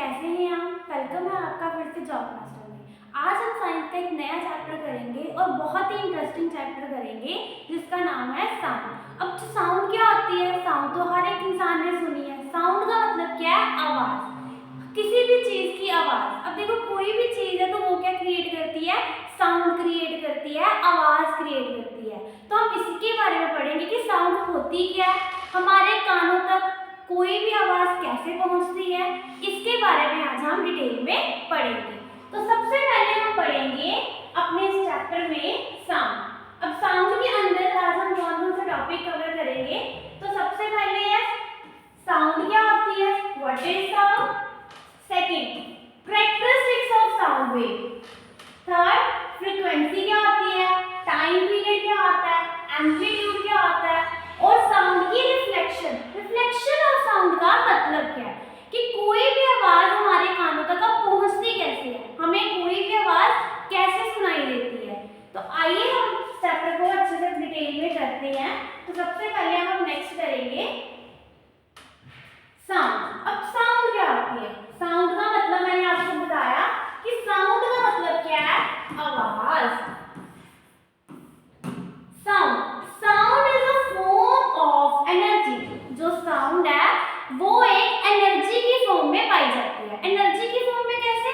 कैसे हैं आप? वेलकम है आपका फिर से जॉब मास्टर में। आज हम साइंस का एक नया चैप्टर करेंगे और बहुत ही इंटरेस्टिंग चैप्टर करेंगे जिसका नाम है साउंड। अब जो साउंड क्या होती है? साउंड तो हर एक इंसान ने सुनी है। साउंड का मतलब क्या है? आवाज़, किसी भी चीज़ की आवाज़। अब देखो कोई भी चीज़ है तो वो क्या क्रिएट करती है? साउंड क्रिएट करती है, आवाज़ क्रिएट करती है। तो हम इसके बारे में पढ़ेंगे कि साउंड होती क्या है, हमारे कानों तक कोई भी आवाज़ कैसे पहुंचती है, इसके बारे में आज हम डिटेल में पढ़ेंगे। तो सबसे पहले हम पढ़ेंगे अपने इस चैप्टर में साउंड। अब साउंड के अंदर आज हम कौन कौन से टॉपिक कवर करेंगे? तो सबसे पहले है साउंड क्या होती है, what is sound. Second, characteristics of sound wave. Third, frequency क्या होती है, टाइम पीरियड क्या होता है, एम्पलीट्यूड क्या होता है, और साउंड की रिफ्लेक्शन। रिफ्लेक्शन ऑफ साउंड का मतलब क्या है कि कोई भी आवाज हमारे कानों तक पहुंचती कैसे है, हमें कोई भी आवाज कैसे सुनाई देती है। तो आइए हम चैप्टर को अच्छे से डिटेल में करते हैं। तो सबसे पहले हम नेक्स्ट करेंगे साउंड। अब साउंड क्या होती है? साउंड का मतलब मैंने आपको बताया कि साउंड का मतलब क्या है, आवाज। Sound is a form of energy. जो साउंड है वो एक एनर्जी की फॉर्म में पाई जाती है। एनर्जी की फॉर्म में कैसे?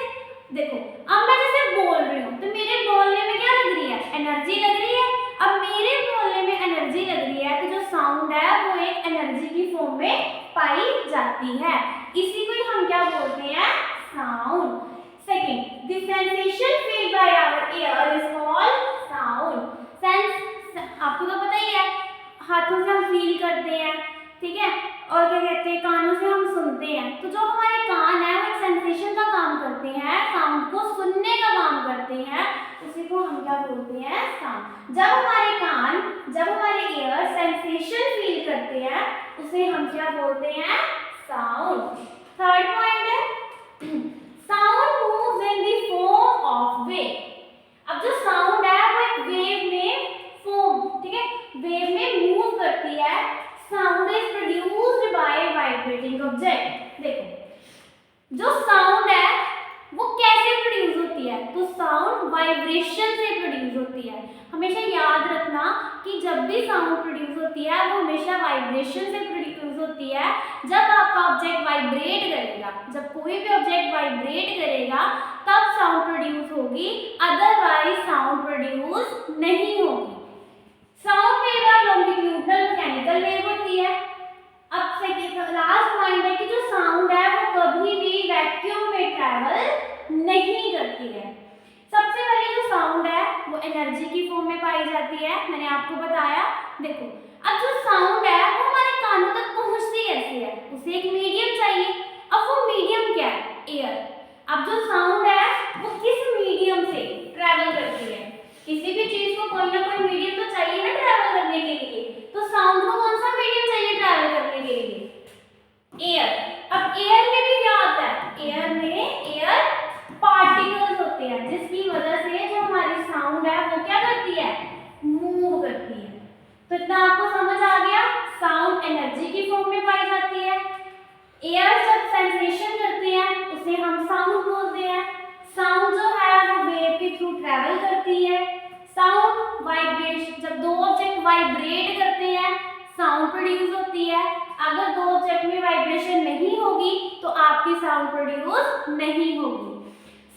देखो अब मैं जैसे बोल रही हूँ तो मेरे बोलने में क्या लग रही है, एनर्जी लग रही है। अब मेरे बोलने में एनर्जी लग रही है तो जो साउंड है वो एक एनर्जी की फॉर्म में पाई जाती है। इसी को हम क्या बोलते हैं, sound. Second, the sensation feel by our ear is called sound. Sense आपको तो पता ही है, हाथों से हम फील करते हैं, ठीक है, और क्या कहते हैं, कानों से हम सुनते हैं। तो जो हमारे कान है वो एक सेंसेशन का काम करते हैं, साउंड को सुनने का काम करते हैं। उसी को हम क्या बोलते हैं, साउंड। जब हमारे कान, जब हमारे ईयर सेंसेशन फील करते हैं उसे हम क्या बोलते हैं, साउंड। थर्ड पॉइंट है sound moves in the form of wave. अब जो साउंड है वो एक वेव में फॉर्म, ठीक है, वेव में मूव करती है। Sound is produced by vibrating object. देखो जो साउंड है वो कैसे प्रोड्यूस होती है, तो साउंड वाइब्रेशन से प्रोड्यूस होती है। हमेशा याद रखना कि जब भी साउंड प्रोड्यूस होती है वो हमेशा वाइब्रेशन से प्रोड्यूस होती है। जब आपका ऑब्जेक्ट वाइब्रेट करेगा, जब कोई भी ऑब्जेक्ट वाइब्रेट करेगा तब साउंड प्रोड्यूस होगी, अदरवाइज साउंड प्रोड्यूस नहीं होगी। साउंड वेव और लॉन्गिट्यूडनल मैकेनिकल वेव होती है। अब सेकंड लास्ट पॉइंट है कि जो साउंड है वो कभी भी वैक्यूम में ट्रैवल नहीं करती है। सबसे पहले जो साउंड है वो एनर्जी की फॉर्म में पाई जाती है, मैंने आपको बताया। देखो अब जो साउंड है वो हमारे कानों तक पहुंचती कैसे है, उसे एक मीडियम चाहिए। अब वो मीडियम क्या है, एयर। अब जो साउंड है वो किस मीडियम से ट्रैवल करती है, किसी भी चीज को कोई ना कोई मीडियम तो चाहिए ना ट्रैवल करने के लिए। तो साउंड को कौन सा मीडियम चाहिए ट्रैवल करने के लिए, एयर। अब एयर में भी क्या होता है, एयर में एयर पार्टिकल्स होते हैं जिसकी वजह से जो हमारी साउंड है वो क्या करती है, मूव करती है। तो इतना आपको समझ आ गया, साउंड एनर्जी की फॉर्म में पाई जाती है। एयर जब सेंसेशन करते हैं उसे हम साउंड बोलते हैं। साउंड जो है वो वेव के थ्रू ट्रैवल करती है। साउंड वाइब्रेशन, जब दो ऑब्जेक्ट वाइब्रेट करते हैं साउंड प्रोड्यूस होती है। अगर दो ऑब्जेक्ट में वाइब्रेशन नहीं होगी तो आपकी साउंड प्रोड्यूस नहीं होगी।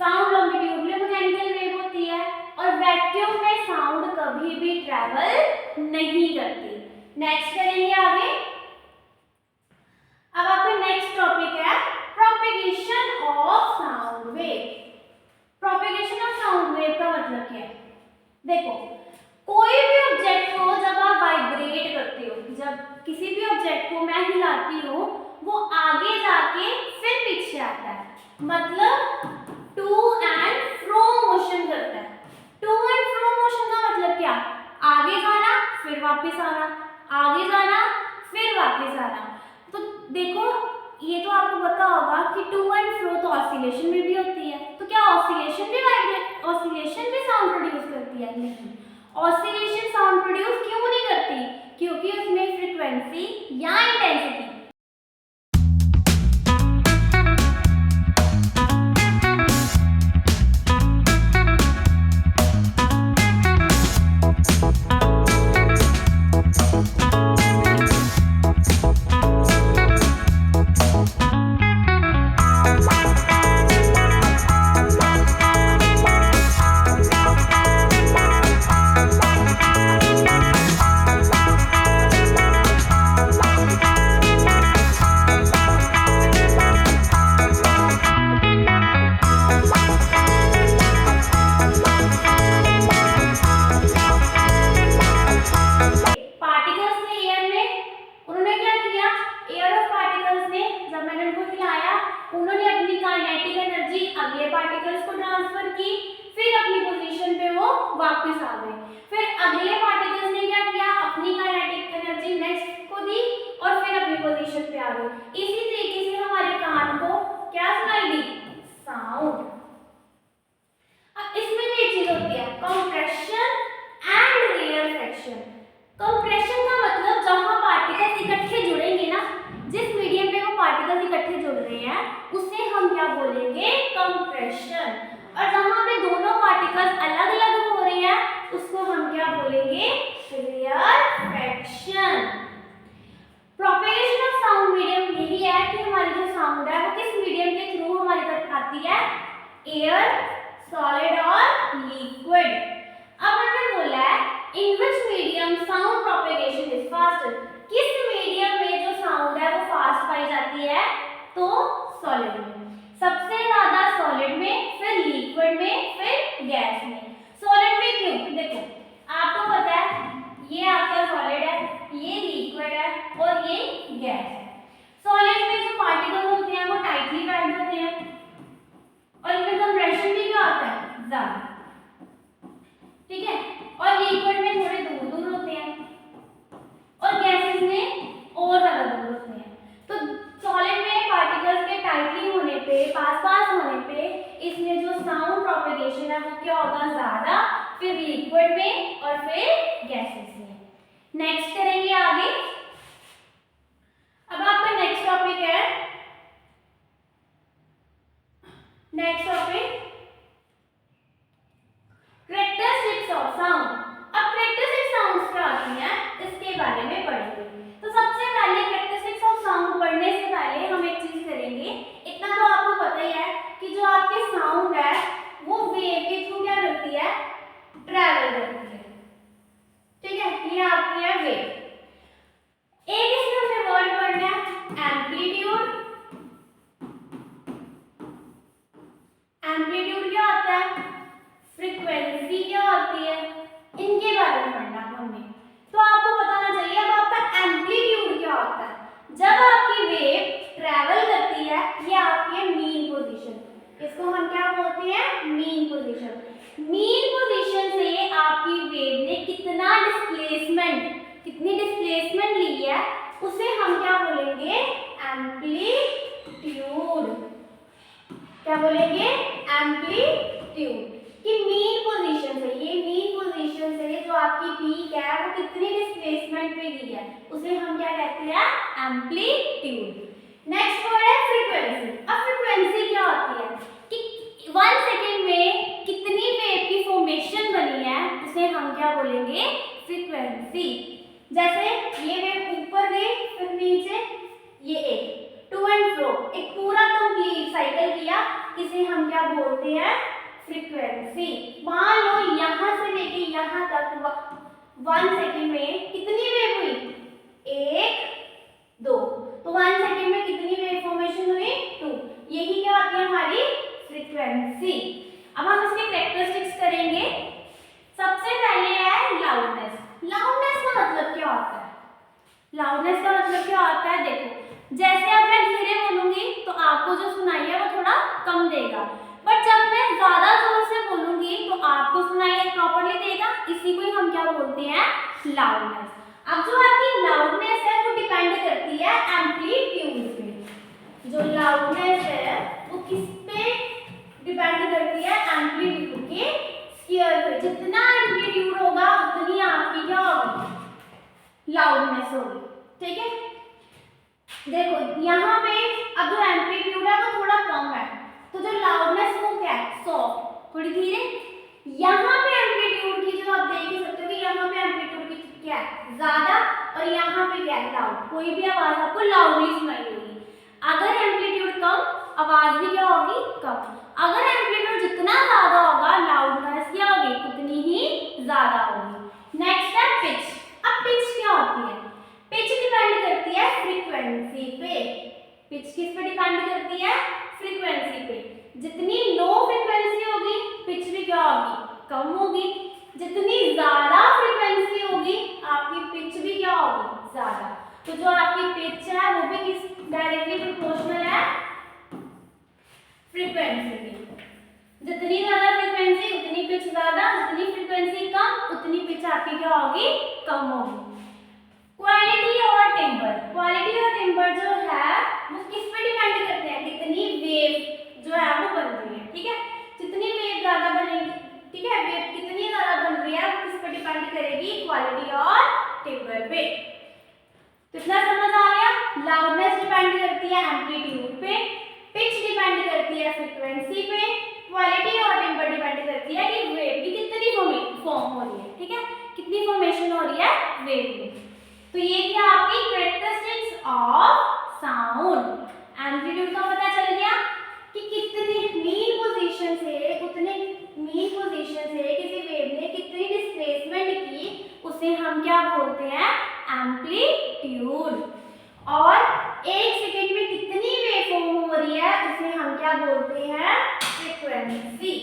साउंड लॉन्गिट्यूडनल मैकेनिकल वेव होती है और वैक्यूम में साउंड कभी भी ट्रैवल नहीं करती। नेक्स्ट करेंगे आगे। अब आपका नेक्स्ट टॉपिक है propagation of sound wave. Propagation of sound wave का मतलब क्या है? देखो कोई भी ऑब्जेक्ट को जब आप वाइब्रेट करते हो, जब किसी भी ऑब्जेक्ट को मैं हिलाती हूँ वो आगे जाके फिर पीछे आता है, मतलब टू एंड फ्रो मोशन करता है। टू एंड फ्रो मोशन का मतलब क्या, आगे जाना फिर वापस आना, आगे जाना फिर वापस आना। तो देखो ये तो आपको पता होगा कि टू एंड फ्रो तो ऑसिलेशन में भी होती है। तो क्या ऑसिलेशन भी साउंड प्रोड्यूस करती है? नहीं, ऑसिलेशन साउंड प्रोड्यूस क्यों नहीं करती, क्योंकि उसमें फ्रीक्वेंसी या इंटेंसिटी वापस आ गए। फिर अगले पार्टिकल्स ने क्या किया, अपनी काइनेटिक एनर्जी नेक्स्ट को दी और फिर अपनी पोजीशन पे आ गए। इसी तरीके से हमारे कान को क्या सुनाई दी, साउंड। अब इसमें भी एक चीज होती है कंप्रेशन एंड रेयरफेक्शन। कंप्रेशन का मतलब जहां पार्टिकल्स इकट्ठे जुड़ेंगे ना, जिस मीडियम पे वो पार्टिकल्स इकट्ठे जुड़ रहे हैं उसे हम क्या बोलेंगे, कंप्रेशन। और जहां पे दोनों पार्टिकल्स अलग अलग हो रहे हैं उसको हम क्या बोलेंगे, rarefaction. Propagation of sound medium यही है कि हमारी जो साउंड है वो किस मीडियम के थ्रू हमारी तक आती है, एयर, सॉलिड और लिक्विड। अब हमने बोला है in which medium sound propagation is faster, किस मीडियम में जो साउंड है वो फास्ट पाई जाती है, तो सॉलिड में, सबसे ज्यादा सॉलिड में, फिर लिक्विड में, फिर गैस में। सॉलिड में क्यों, देखो आपको पता है ये आपका सॉलिड है, ये लिक्विड है और ये गैस है। सॉलिड में जो पार्टिकल होते हैं वो टाइटली पैक्ड होते हैं और इनमें कंप्रेशन भी क्या होता है, ज्यादा, ठीक है। और लिक्विड में थोड़े दूर दूर होते हैं और गैसेस में और ज्यादा दूर होते हैं। तो सॉलिड में पार्टिकल्स के टाइटली होने पे, पास पास होने पे, इसमें जो साउंड प्रोपेगेशन है वो क्या होगा, ज्यादा, फिर लिक्विड में और फिर गैसेस में। नेक्स्ट करेंगे आगे। अब आपका नेक्स्ट टॉपिक है, next topic characteristics of sound. अब कैरेक्टरिस्टिक साउंड्स क्या होती हैं इसके बारे में पढ़ेंगे। तो सबसे पहले कैरेक्टरिस्टिक्स ऑफ साउंड पढ़ने से पहले हम एक चीज करेंगे, इतना तो आपको पता ही है कि जो आपके साउंड है वो वेव के थ्रू क्या करती है, ट्रैवल करती है, ठीक है। ये आपकी है वेव। एक इसमें हमने वर्ड पढ़ना है एम्पलीट्यूड। एम्पलीट्यूड क्या होता है, फ्रीक्वेंसी क्या होती है, इनके बारे में पढ़ना हमने। तो आपको बताना चाहिए अब आपका एम्पलीट्यूड क्या होता है। जब आपकी वेव ट्रैवल करती है, ये आपकी है मीन पोजीशन, इसको हम क्या बोलते हैं, मीन पोजीशन। मीन पोजीशन से आपकी वेव ने कितना डिस्प्लेसमेंट, कितनी डिस्प्लेसमेंट ली है उसे हम क्या बोलेंगे, एम्पलीट्यूड। क्या बोलेंगे, एम्पलीट्यूड। कि मीन पोजीशन से, ये मीन पोजीशन से जो आपकी पीक है वो कितनी डिस्प्लेसमेंट पे गई है उसे हम क्या कहते हैं, एम्पलीट्यूड। नेक्स्ट वर्ड है फ्रीक्वेंसी। अब फ्रीक्वेंसी क्या होती है कि 1 सेकंड में कितनी वेव की फॉर्मेशन बनी है उसे हम क्या बोलेंगे, फ्रीक्वेंसी। जैसे ये वेव ऊपर गई फिर नीचे, ये एक टू एंड फ्रो एक पूरा कंप्लीट साइकिल किया, इसे हम क्या बोलते हैं, फ्रीक्वेंसी। मान लो यहां से लेके यहां तक 1 सेकंड में कितनी वेव हुई, 1 2, तो 1 सेकंड में कितनी वेव फॉर्मेशन हुई, 2। यही क्या होती है हमारी फ्रीक्वेंसी। अब हम इसके कैरेक्टरिस्टिक्स करेंगे। सबसे पहले है लाउडनेस। लाउडनेस का मतलब क्या होता है, लाउडनेस का मतलब क्या होता है, देखो जैसे अब मैं धीरे बोलूंगी तो आपको जो सुनाई है वो थोड़ा कम देगा, बट जब मैं ज्यादा जोर से बोलूंगी तो आपको सुनाई प्रॉपर्ली देगा। इसी को ही हम क्या बोलते हैं, लाउडनेस। अब जो आपकी लाउडनेस है वो डिपेंड करती है एम्पलीट्यूड पे। जो लाउडनेस है वो किस पे डिपेंड करती है, एम्पलीट्यूड के स्केयर पे। जितना एम्पलीट्यूड होगा उतनी आपकी क्या होगी, लाउडनेस होगी, ठीक है। देखो यहाँ पे अब जो एम्पलीट्यूड है वो थोड़ा कम है तो जो लाउडनेस वो क्या है, सॉफ्ट, थोड़ी धीरे। यहाँ पे एम्पलीट्यूड की जो आप देख ही सकते हो कि यहाँ पे एम्पलीट्यूड की क्या है, ज्यादा, और यहाँ पे क्या है, लाउड। कोई भी आवाज आपको लाउडली सुनाई देगी। अगर एम्पलीट्यूड कम आवाज भी क्या होगी, कम। अगर एम्पलीट्यूड जितना ज्यादा होगा लाउडनेस क्या होगी, उतनी ही ज्यादा होगी। नेक्स्ट है पिच। अब पिच क्या होती है, पिच डिपेंड करती है फ्रीक्वेंसी पे। पिच किस पे डिपेंड करती है, फ्रीक्वेंसी पे। जितनी लो फ्रीक्वेंसी होगी पिच भी क्या होगी, कम होगी। जितनी ज्यादा फ्रीक्वेंसी होगी आपकी पिच भी क्या होगी, ज्यादा। तो जो आपकी पिच है वो भी किस डायरेक्टली प्रोपोर्शनल है, फ्रीक्वेंसी की। जितनी ज्यादा फ्रीक्वेंसी उतनी पिच ज्यादा, जितनी फ्रीक्वेंसी कम उतनी पिच आपकी क्या होगी, कम होगी। क्वालिटी और टिम्बर, क्वालिटी और टिम्बर जो है वो किस पे डिपेंड करते हैं, कितनी वेव जो है वो बन रही है, ठीक है। जितनी वेव ज्यादा बनेगी, ठीक है, वेव कितनी ज्यादा बन रही है वो किस पे डिपेंड करेगी, क्वालिटी और टिम्बर पे। कितना समझ आ गया? लाउडनेस डिपेंड करती है एम्पलीट्यूड पे, पिच डिपेंड करती है फ्रीक्वेंसी पे, क्वालिटी और टिम्बर डिपेंड करती है कि वेव की कितनी फॉर्म हो रही है, ठीक है, कितनी फॉर्मेशन हो रही है वेव में। तो ये क्या आपकी कैरेक्टरिस्टिक्स ऑफ साउंड। एम्पलीट्यूड का पता चल गया कि कितनी मीन पोजीशन से, उतने मीन पोजीशन से किसी वेव ने कितनी डिस्प्लेसमेंट की, उसे हम क्या बोलते हैं, एम्पलीट्यूड। और एक सेकंड में कितनी वेव फॉर्म हो रही है उसे हम क्या बोलते हैं, फ्रीक्वेंसी।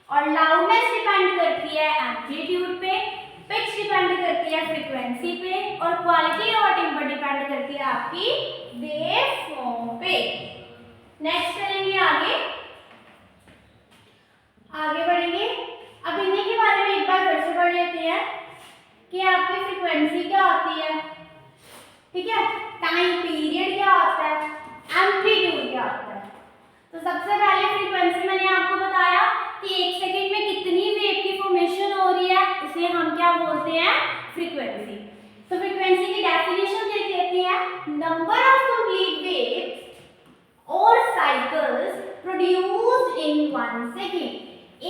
और लाउडनेस डिपेंड करती है एम्पलीट्यूड पे, पिच डिपेंड करती है फ्रीक्वेंसी पे, और क्वालिटी और टिम्बर डिपेंड करती है आपकी वेव फॉर्म पे। नेक्स्ट करेंगे आगे, आगे बढ़ेंगे। अब इन्हीं के बारे में एक बार फिर से पढ़ लेते हैं कि आपकी फ्रीक्वेंसी क्या होती है, ठीक है, टाइम पीरियड क्या होता है, एम्पलीट्यूड क्या होता है। तो सबसे पहले फ्रीक्वेंसी मैंने आपको बताया कि एक सेकंड में कितनी वेव की फॉर्मेशन हो रही है उसे हम क्या बोलते हैं, फ्रीक्वेंसी। तो फ्रीक्वेंसी की डेफिनेशन देख लेते हैं, नंबर ऑफ कंप्लीट वेव्स और साइकिल्स प्रोड्यूस्ड इन 1 सेकंड।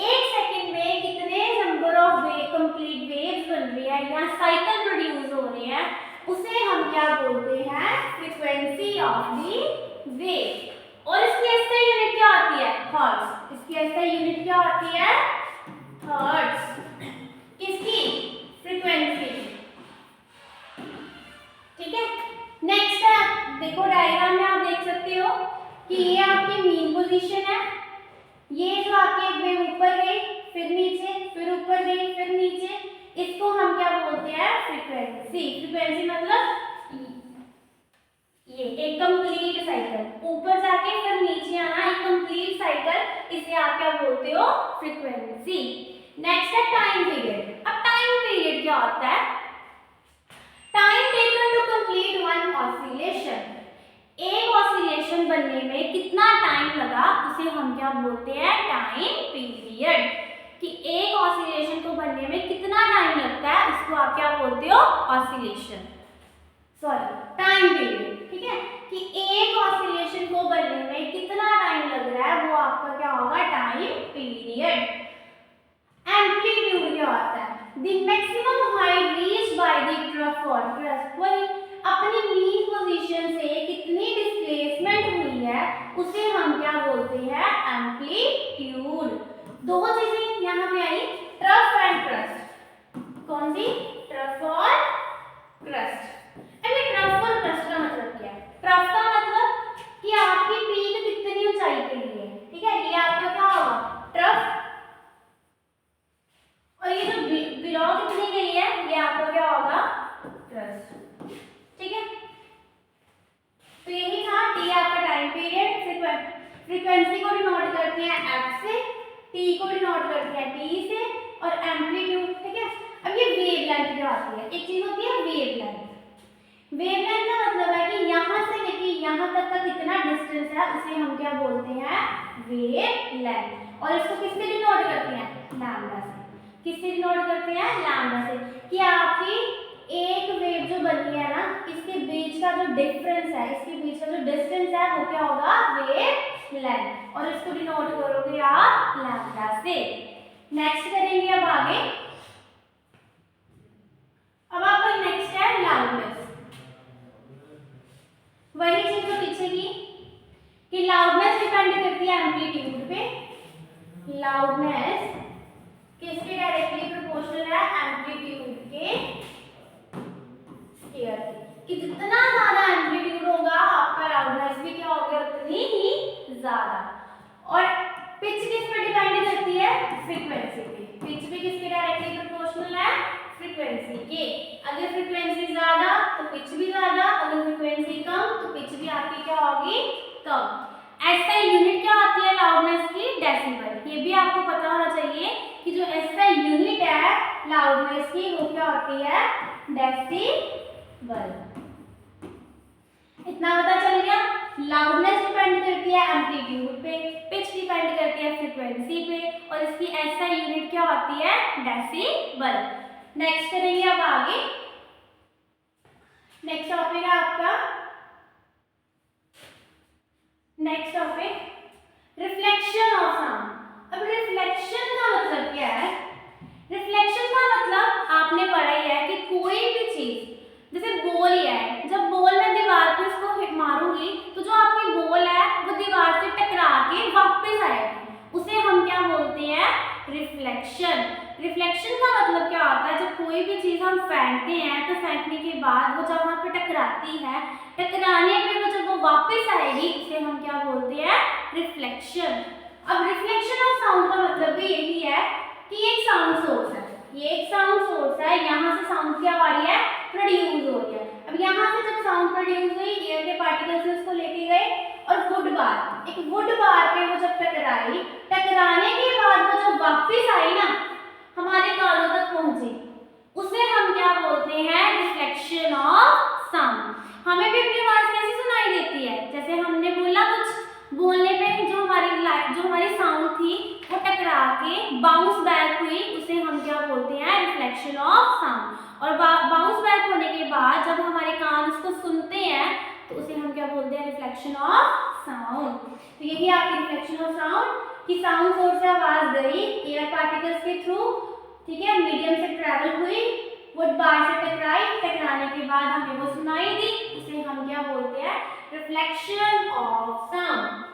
एक सेकंड में कितने नंबर ऑफ कंप्लीट वेव्स बन रही है या साइकिल प्रोड्यूस हो रही है उसे हम क्या बोलते हैं, फ्रीक्वेंसी ऑफ द वेव। और इसकी एसआई यूनिट क्या होती है, हर्ट्ज। इसकी एसआई यूनिट क्या होती है, हर्ट्ज। किसकी, फ्रीक्वेंसी, ठीक है। नेक्स्ट है, देखो डायग्राम में आप देख सकते हो कि ये आपकी मीन पोजीशन है, ये जो आपकी वेव ऊपर गई फिर नीचे फिर ऊपर गई फिर नीचे, इसको हम क्या बोलते हैं, फ्रीक्वेंसी। फ्रीक्वेंसी मतलब ये एक कंप्लीट साइकिल, ऊपर जाके फिर नीचे आना, एक कंप्लीट साइकिल, इसे आप क्या बोलते हो, फ्रीक्वेंसी। नेक्स्ट है टाइम पीरियड। अब टाइम पीरियड क्या होता है, time taken to complete one oscillation. एक ऑसिलेशन बनने में कितना टाइम लगा उसे हम क्या बोलते हैं, टाइम पीरियड। कि एक ऑसिलेशन को बनने में कितना टाइम लगता है इसको आप क्या बोलते हो, ऑसिलेशन, सॉरी टाइम पीरियड, ठीक है। कि एक ऑसिलेशन को बनने में कितना टाइम लग रहा है वो आपका क्या होगा, टाइम पीरियड। एम्पलीट्यूड क्या होता है, the maximum height reached by the trough और क्रस्ट। वही अपनी मीन पोजीशन से कितनी डिस्प्लेसमेंट हुई है उसे हम क्या बोलते हैं, एम्पलीट्यूड। दो चीजें यहाँ पे आई, ट्रफ एंड क्रस्ट। कौन सी, ट्रफ और क्रस्ट। अभी ट्रफ और क्रस्ट का मतलब क्या है, ट्रफ का मतलब कि आपकी पीक कितनी ऊंचाई पे है, ठीक है, ये आपका क्या होगा, ट्रफ। और ये जो बिलो कितनी गई है ये आपका क्या होगा, क्रस्ट, ठीक है। तो यही था, टी आपका टाइम पीरियड, फ्रीक्वेंसी को डिनोट करते हैं एफ से, टी को डिनोट करते हैं टी से, और एम्पलीट्यूड, ठीक है। अब ये वेवलेंथ क्या होती है, एक चीज होती है वेवलेंथ। वेवलेंथ का मतलब है कि यहाँ से लेके यहाँ तक का कितना डिस्टेंस है उसे हम क्या बोलते हैं, वेवलेंथ। और इसको किससे डिनोट करते हैं, लैम्डा से। किससे डिनोट करते हैं, लैम्डा से। कि आपकी एक वेव जो बनी है ना, इसके बीच का जो डिफरेंस है, इसके बीच का जो डिस्टेंस है वो क्या होगा, वेवलेंथ। और इसको डिनोट करोगे आप लैम्डा से। नेक्स्ट करेंगे अब आगे। अब आपका नेक्स्ट है लाउडनेस। वही चीज जो पीछे की, कि लाउडनेस डिपेंड करती है एम्पलीट्यूड पे। लाउडनेस किसके डायरेक्टली प्रोपोर्शनल है, एम्पलीट्यूड के स्क्वायर के। कि जितना ज्यादा एम्पलीट्यूड होगा आपका लाउडनेस भी क्या होगा, उतनी ही ज्यादा। और पिच किस पे डिपेंड करती है, फ्रीक्वेंसी पे। पिच भी किसके डायरेक्टली प्रोपोर्शनल है, फ्रीक्वेंसी के। अगर फ्रीक्वेंसी ज्यादा तो पिच भी ज्यादा, अगर फ्रीक्वेंसी कम तो पिच भी आपकी क्या होगी, कम। ऐसा यूनिट क्या आती है लाउडनेस की, डेसिबल। ये भी आपको पता होना चाहिए कि जो जो ऐसा यूनिट है लाउडनेस की वो क्या होती है, डेसिबल। इतना पता चल गया। लाउडनेस डिपेंड करती है एम्पलीट्यूड पे, पिच डिपेंड करती है फ्रीक्वेंसी पे, और इसकी ऐसा यूनिट क्या होती है, डेसिबल। नेक्स्ट करेंगे अब आगे। नेक्स्ट टॉपिक है आपका, next topic reflection of sound. अब रिफ्लेक्शन का मतलब क्या है, रिफ्लेक्शन का मतलब आपने पढ़ा ही है कि कोई भी चीज, जैसे बॉल ही है, जब बॉल मैं दीवार पे उसको मारूंगी तो जो आपकी बॉल है वो दीवार से टकरा के वापस आएगी, उसे हम क्या बोलते हैं, रिफ्लेक्शन। रिफ्लेक्शन का मतलब क्या होता है, जब कोई भी चीज हम फेंकते हैं तो फेंकने के बाद वो जब वहां पे टकराती है, टकराने पे वो जब वो वापस आएगी उसे हम क्या बोलते हैं, रिफ्लेक्शन। अब रिफ्लेक्शन ऑफ साउंड का मतलब भी यही है कि ये एक साउंड सोर्स है, ये एक साउंड सोर्स है, यहाँ से साउंड क्या आ रही है, प्रोड्यूस हो रही है। अब यहाँ से जब साउंड प्रोड्यूस हुई, एयर के पार्टिकल्स उसको लेके गए और वुड बार, एक वुड बार पे वो जब टकराई, टकराने के बाद वो जब वापस आई ना हमारे कानों तक पहुंची, उसे हम क्या बोलते हैं, रिफ्लेक्शन ऑफ साउंड। हमें भी अपनी आवाज कैसी सुनाई देती है, जैसे हमने बोला कुछ बोलने पे जो हमारी साउंड थी वो टकरा के बाउंस बैक हुई, उसे हम क्या बोलते हैं, रिफ्लेक्शन ऑफ साउंड। और बाउंस बैक होने के बाद जब हमारे कान उसको सुनते हैं तो उसे हम क्या बोलते हैं, रिफ्लेक्शन ऑफ साउंड। तो यही आपकी रिफ्लेक्शन ऑफ साउंड कि साउंड सोर्स से आवाज गई एयर पार्टिकल्स के थ्रू, ठीक है, मीडियम से ट्रेवल हुई, वुड बार से टकराई, टकराने के बाद हमें वो सुनाई दी, उसे हम क्या बोलते हैं, रिफ्लेक्शन ऑफ साउंड।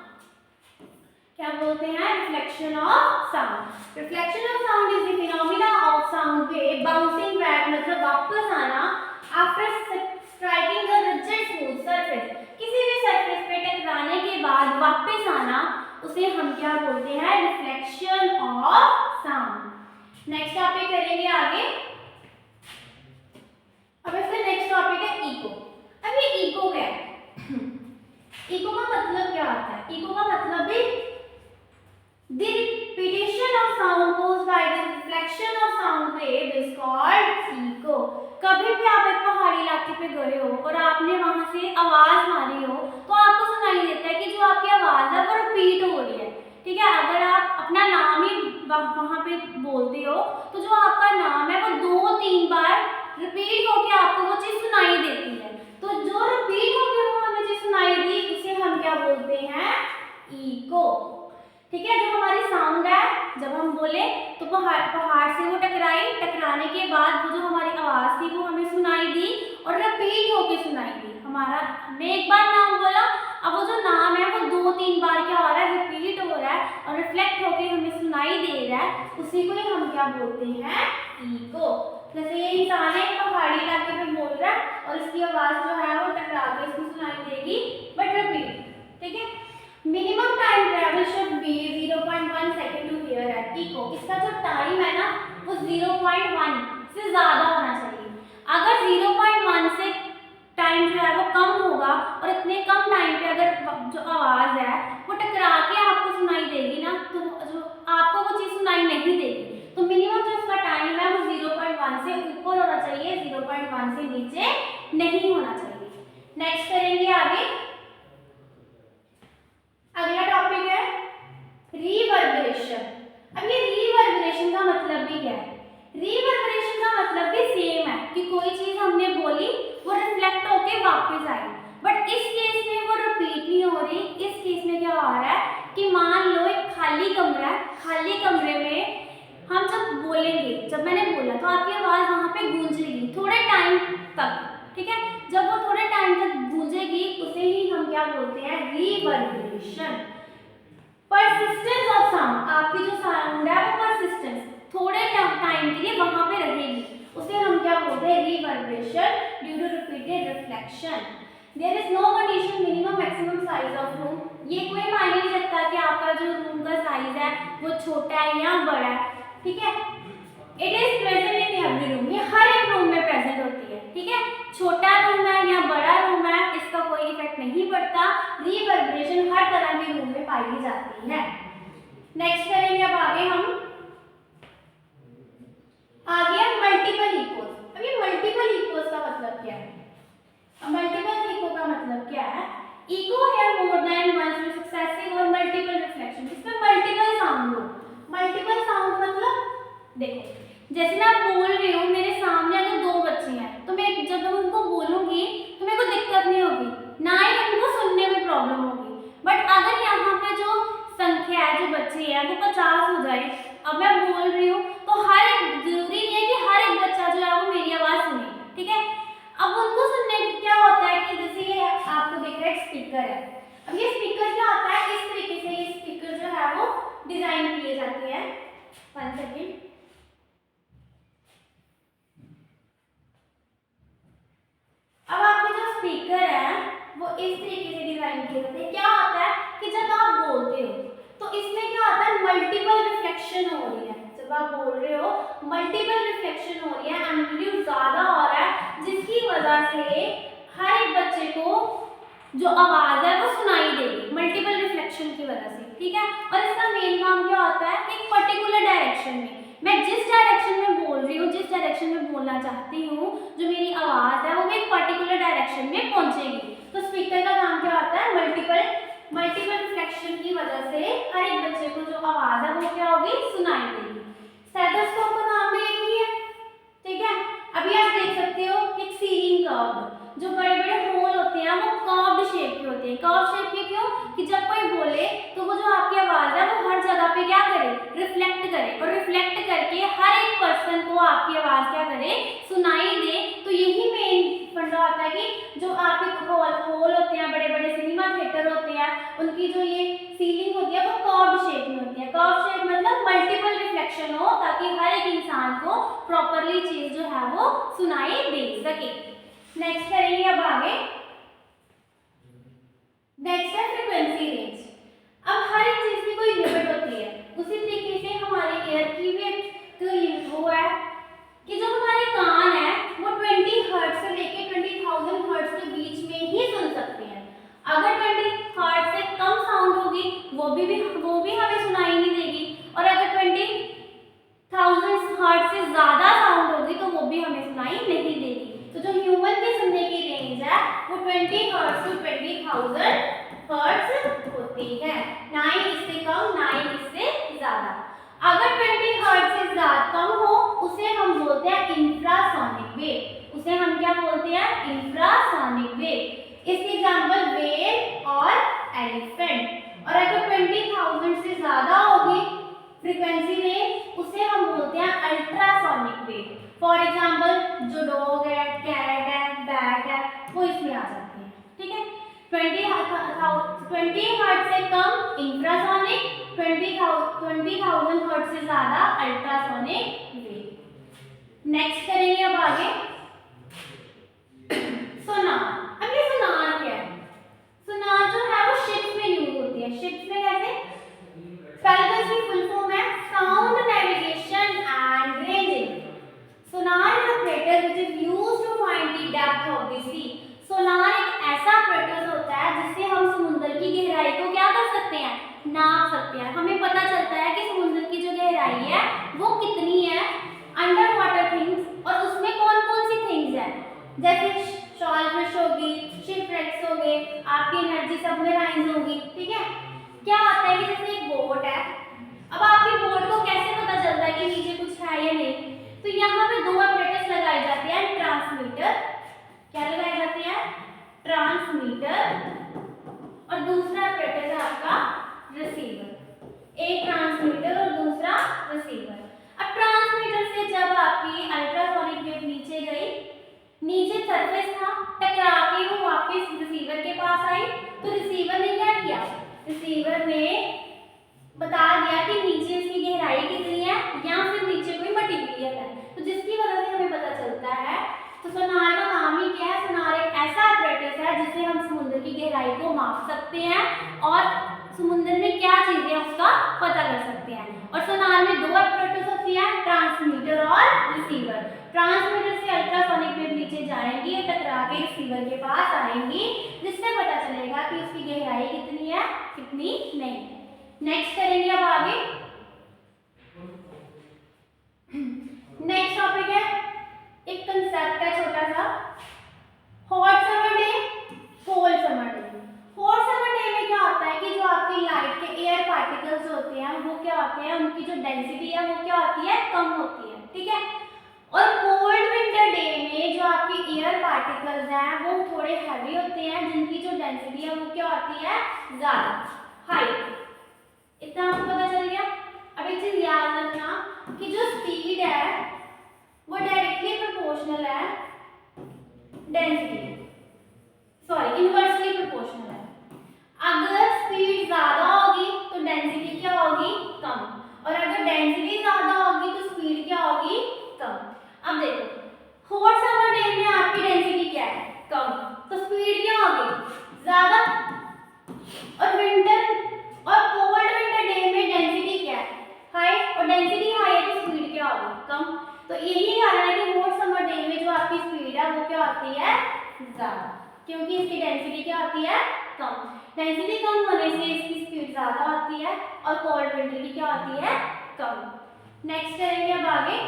क्या बोलते हैं, reflection of sound. Reflection of sound is the phenomena of sound wave bouncing back, मतलब वापस आना after striking the rigid smooth surface, किसी भी सरफेस पे टकराने के बाद वापस आना, उसे हम क्या बोलते हैं, reflection of sound. Next topic करेंगे आगे। अब इसका नेक्स्ट टॉपिक है इको। अब ये इको क्या है, इको का मतलब क्या होता है, इको का मतलब भी the repetition of sound caused by the reflection of sound wave is called echo। कभी भी आप एक पहाड़ी इलाके पे गए हो और आपने वहां से आवाज मारी हो तो आपको सुनाई देता है कि जो आपकी आवाज है वो रिपीट हो रही है, ठीक है। अगर आप अपना नाम ही वहां पे बोलते हो तो जो आपका नाम है वो 2-3 बार रिपीट होके आपको वो चीज सुनाई देती है, तो जो रिपीट होके वो हमें चीज सुनाई दी उसे हम क्या बोलते हैं, इको, ठीक है। जो हमारी साउंड है जब हम बोले तो पहाड़ से वो टकराई, टकराने के बाद वो जो हमारी आवाज थी वो हमें सुनाई दी और रिपीट होके सुनाई दी। हमने एक बार नाम बोला, अब वो जो नाम है वो 2-3 बार क्या हो रहा है, रिपीट हो रहा है और रिफ्लेक्ट होके हमें सुनाई दे रहा है, उसी को ही हम क्या बोलते हैं, इको। जैसे ये इंसान है पहाड़ी इलाके में बोल रहा है और इसकी आवाज जो है वो टकरा के इसको सुनाई देगी बट रिपीट, ठीक है। Minimum time travel should be 0.1 second to hear at echo. इसका जो टाइम है ना वो 0.1 से ज्यादा होना चाहिए। अगर 0.1 से टाइम जो है वो कम होगा और इतने कम टाइम पे अगर जो आवाज है वो टकरा के आपको सुनाई देगी ना तो जो आपको वो चीज सुनाई नहीं देगी। तो मिनिमम जो इसका टाइम है वो 0.1 से ऊपर होना चाहिए, 0.1 से नीचे नहीं होना चाहिए। नेक्स्ट करेंगे आगे। अगला टॉपिक है रिवर्बरेशन। अब ये रिवर्बरेशन का मतलब भी क्या है, रिवर्बरेशन का मतलब भी सेम है कि कोई चीज हमने बोली वो रिफ्लेक्ट होके वापस आई, बट इस केस में वो रिपीट नहीं हो रही। इस केस में क्या हो रहा है कि मान लो एक खाली कमरा है, खाली कमरे में हम जब बोलेंगे, जब मैंने बोला तो आपकी आवाज वहां पे गूंजेगी थोड़े टाइम तक, ठीक है। जब वो थोड़े टाइम तक गूंजेगी उसे ही हम क्या बोलते हैं, रिवर्बरेशन। परसिस्टेंस ऑफ साउंड, आपकी जो साउंड है वो परसिस्टेंस थोड़े टाइम के लिए वहां पे रहेगी, उसे हम क्या बोलते हैं, reverberation due to repeated reflection. There is no condition minimum maximum size of room. ये कोई मायने नहीं रखता कि आपका जो रूम का साइज है वो छोटा है या बड़ा है, ठीक है। It is present in every room, ये हर एक रूम में प्रेजेंट होती है, ठीक है। छोटा रूम है या बड़ा रूम है इसका कोई इफेक्ट नहीं पड़ता, रिवर्बरेशन हर तरह के रूम में पाई जाती है। नेक्स्ट करेंगे अब आगे हम आ गया मल्टीपल इकोस। अब ये मल्टीपल इकोस का मतलब क्या है? अब मल्टीपल इको का मतलब क्या है? इको है मोर देन वन सक्सेसिव और मल्टीपल रिफ्लेक्शन। इसमें मल्टीपल साउंड हो। मल्टीपल साउंड मतलब देखो, जैसे मैं बोल रही हूँ, मेरे सामने अगर दो बच्चे हैं तो मैं जब मैं उनको बोलूंगी तो मेरे को दिक्कत नहीं होगी, ना ही उनको सुनने में प्रॉब्लम होगी। बट अगर यहाँ पे जो संख्या है, जो बच्चे हैं, वो 50 हो जाए, अब मैं बोल रही हूँ तो हर एक, जरूरी नहीं है कि हर एक बच्चा जो है वो मेरी आवाज सुने, ठीक है। अब उनको सुनने क्या होता है कि जैसे ये आपको दिख रहा है स्पीकर है। अब ये स्पीकर क्या होता है, इस तरीके से ये स्पीकर जो है वो डिजाइन किए जाते हैं। 1 सेकेंड। अब आपके जो स्पीकर है वो इस तरीके से डिजाइन किए जाते हैं। क्या होता है कि जब आप बोलते हो तो इसमें क्या होता है, मल्टीपल रिफ्लेक्शन हो रही है। जब आप बोल रहे हो मल्टीपल रिफ्लेक्शन हो रही है, एम्पलीट्यूड ज्यादा हो रहा है, जिसकी वजह से हर एक बच्चे को जो आवाज है वो सुनाई देगी मल्टीपल रिफ्लेक्शन की वजह से, ठीक है। और इसका मेन काम क्या होता है कि एक पर्टिकुलर डायरेक्शन में, मैं जिस डायरेक्शन में बोल रही हूँ, जिस डायरेक्शन में बोलना चाहती हूँ, जो मेरी आवाज है वो एक पर्टिकुलर डायरेक्शन में पहुंचेगी। तो स्पीकर का काम क्या होता है, मल्टीपल रिफ्लेक्शन की वजह से हर एक बच्चे को जो आवाज है वो क्या होगी, सुनाई देगी। स्टेथोस्कोप का काम भी यही है, ठीक है। अभी आप देख सकते हो कि सीलिंग कर्व, जो बड़े बड़े होल होते हैं वो कर्व्ड शेप के होते हैं। कर्व शेप के क्यों, कि जब कोई बोले तो वो जो आपकी आवाज है वो हर जगह पे क्या करे, रिफ्लेक्ट करे, और रिफ्लेक्ट करके हर एक पर्सन को आपकी आवाज क्या करे, सुनाई दे। तो यही मेन फंडा होता है कि जो आपके होल होते हैं, बड़े बड़े सिनेमा थिएटर होते हैं, उनकी जो ये सीलिंग होती है वो कर्व्ड शेप में होती है। कर्व शेप मतलब मल्टीपल रिफ्लेक्शन हो, ताकि हर एक इंसान को प्रॉपरली चीज जो है वो सुनाई दे सके। नेक्स्ट करेंगे अब आगे। नेक्स्ट है फ्रीक्वेंसी रेंज। अब हर एक चीज की कोई लिमिट होती है, उसी तरीके से हमारे एयर की भी एक लिमिट वो है कि जो हमारे कान है वो 20 हर्ट्ज से लेके 20,000 हर्ट्ज के बीच में ही सुन सकते हैं। अगर 20 हर्ट्ज से कम साउंड होगी वो भी हमें सुनाई नहीं देगी, और अगर 20,000 हर्ट्ज से ज्यादा साउंड होगी तो वो भी हमें सुनाई नहीं देगी। तो जो ह्यूमन की सुनने की रेंज है वो 20 हर्ट्ज टू 20,000 हर्ट्ज होती है, ना ही इससे कम ना ही इससे ज्यादा। अगर 20 हर्ट्ज से ज्यादा कम हो उसे हम बोलते हैं इंफ्रासोनिक वेव। उसे हम क्या बोलते हैं, इंफ्रासोनिक वेव। इसकी एग्जांपल व्हेल और एलिफेंट। और अगर 20,000 से ज्यादा होगी फ्रीक्वेंसी रेंज, उसे हम बोलते हैं अल्ट्रासोनिक वेव। फॉर एग्जांपल जो डॉग है, कैट है, बैट है, वो इसमें आ जाते हैं, ठीक है। 20 हर्ट्ज से कम इंफ्रासोनिक, 20,000 हर्ट्ज से ज्यादा अल्ट्रासोनिक वेव। नेक्स्ट करेंगे अब आगे सोनार। अब ये सोनार क्या है, सोनार जो है वो शिप्स में यूज होती है। शिप्स में कैसे, पहले तो इसकी फुल फॉर्म है sound navigation and ranging. Sonar is a apparatus which is used to find the depth of the sea। सोनार एक ऐसा apparatus होता है जिससे हम समुद्र की गहराई को क्या कर सकते हैं, नाप सकते हैं। हमें पता चलता है कि समुद्र की जो गहराई है वो कितनी है, अंडर वाटर थिंग्स, और उसमें कौन कौन सी थिंग्स है, जैसे शॉलफिश होगी, शिपरेक्स होंगे, आपकी एनर्जी सबमरीन्स होगी, ठीक है। क्या होता है कि जैसे एक बोट है, अब आपकी बोट को कैसे पता चलता है कि नीचे कुछ है या नहीं, तो यहाँ पे दो apparatus लगाए जाते हैं, ट्रांसमीटर, क्या लगाए जाते हैं, ट्रांसमीटर, और दूसरा apparatus है आपका रिसीवर। एक ट्रांसमीटर और दूसरा रिसीवर। अब ट्रांसमीटर से जब आपकी अल्ट्रासोनिक वेव नीचे गई, नीचे सरफेस था, टकरा के वो वापस रिसीवर के पास आई, तो रिसीवर ने क्या किया, रिसीवर ने बता दिया कि नीचे इसकी गहराई कितनी है, या फिर नीचे कोई मटेरियल है। तो जिसकी वजह से हमें पता चलता है। तो सोनार का काम ही क्या है, सोनार एक ऐसा apparatus है जिससे हम समुद्र की गहराई को माप सकते हैं और समुद्र में क्या चीजें हैं उसका पता कर सकते हैं। और सोनार में दो apparatus होती है, ट्रांसमीटर और रिसीवर। ट्रांसमीटर से अल्ट्रासोनिक वेव नीचे जाएंगी और टकरा के रिसीवर के पास आएंगी, जिससे पता चलेगा कि उसकी गहराई कितनी है, कितनी नहीं। नेक्स्ट करेंगे अब आगे। नेक्स्ट आते हैं उनकी जो डेंसिटी है वो क्या होती है, कम होती है, ठीक है। और कोल्ड विंटर डे में जो आपके एयर पार्टिकल्स हैं वो थोड़े हैवी होते हैं, जिनकी जो डेंसिटी है वो क्या होती है, ज़्यादा, हाई। इतना आपको पता चल गया। अब एक चीज़ याद रखना कि जो स्पीड है वो डायरेक्टली प्रोपोर्शनल है डेंसिटी, सॉरी इनवर्सली प्रोपोर्शनल है। अगर स्पीड ज़्यादा होगी तो डेंसिटी क्या होगी, कम, और अगर डेंसिटी ज़्यादा होगी तो स्पीड क्या होगी, कम। अब देखो हॉट समर डे में आपकी डेंसिटी क्या है, कम, तो स्पीड क्या होगी, ज़्यादा। और विंटर और कोल्ड विंटर डे में डेंसिटी क्या है, हाई, और डेंसिटी हाई है तो स्पीड क्या होगी, कम। तो यही कारण है कि हॉट समर डे में जो आपकी स्पीड है वो क्या होती है, ज़्यादा, क्योंकि इसकी डेंसिटी क्या होती है, कम। डेंसिटी कम होने से इसकी स्पीड ज़्यादा होती है और कोल्ड विंटर की क्या होती है, कम। नेक्स्ट करेंगे अब आगे।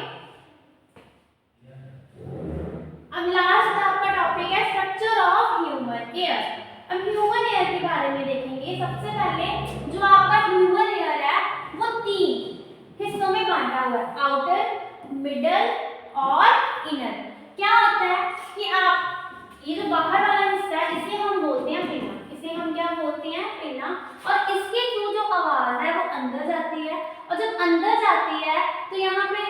अब लास्ट आपका टॉपिक है स्ट्रक्चर ऑफ ह्यूमन एयर। अब ह्यूमन एयर के बारे में देखेंगे। सबसे पहले जो आपका ह्यूमन एयर है वो 3 हिस्सों में बांटा हुआ है, आउटर, मिडल और इनर। क्या होता है कि आप ये जो बाहर वाला हिस्सा है इसे हम बोलते हैं पिन्ना, इसे हम क्या बोलते हैं, पिन्ना। और इसके थ्रू जो आवाज है वो अंदर जाती है, और जब अंदर जाती है तो यहाँ पे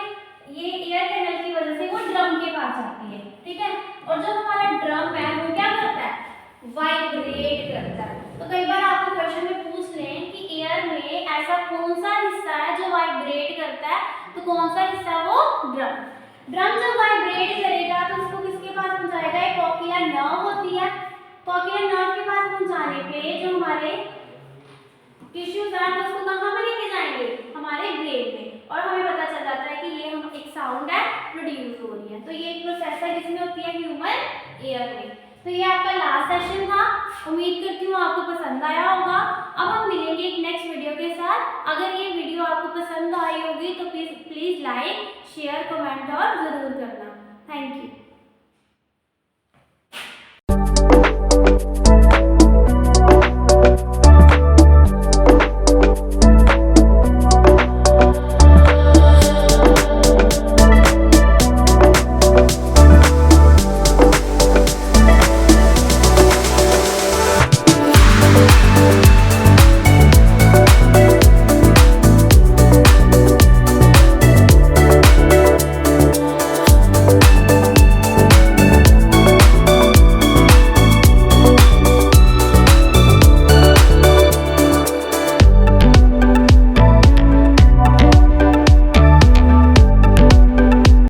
ये एयर कैनल की वजह से वो ड्रम के पास जाती है, ठीक है। और जो हमारा ड्रम है वो क्या करता है, वाइब्रेट करता है। तो कई बार आपको क्वेश्चन में पूछ लें कि एयर में ऐसा कौन सा हिस्सा है जो वाइब्रेट करता है, तो कौन सा हिस्सा, वो ड्रम। ड्रम जब वाइब्रेट करेगा तो उसको किसके पास पहुंचाएगा, एक कॉक्लियर नर्व होती है। कॉक्लियर नर्व के पास पहुंचाने पे जो हमारे टिश्यूज हैं उसको कहाँ पे लेके जाएंगे, हमारे ब्रेन में, और हमें पता चल जाता है कि ये हम एक साउंड है प्रोड्यूस हो रही है। तो ये एक प्रोसेस है जिसमें होती है ह्यूमन एयर में। तो ये आपका लास्ट सेशन था, उम्मीद करती हूँ आपको पसंद आया होगा। अब हम मिलेंगे एक नेक्स्ट वीडियो के साथ। अगर ये वीडियो आपको पसंद आई होगी तो प्लीज़ लाइक, शेयर, कमेंट और ज़रूर करना। Thank you.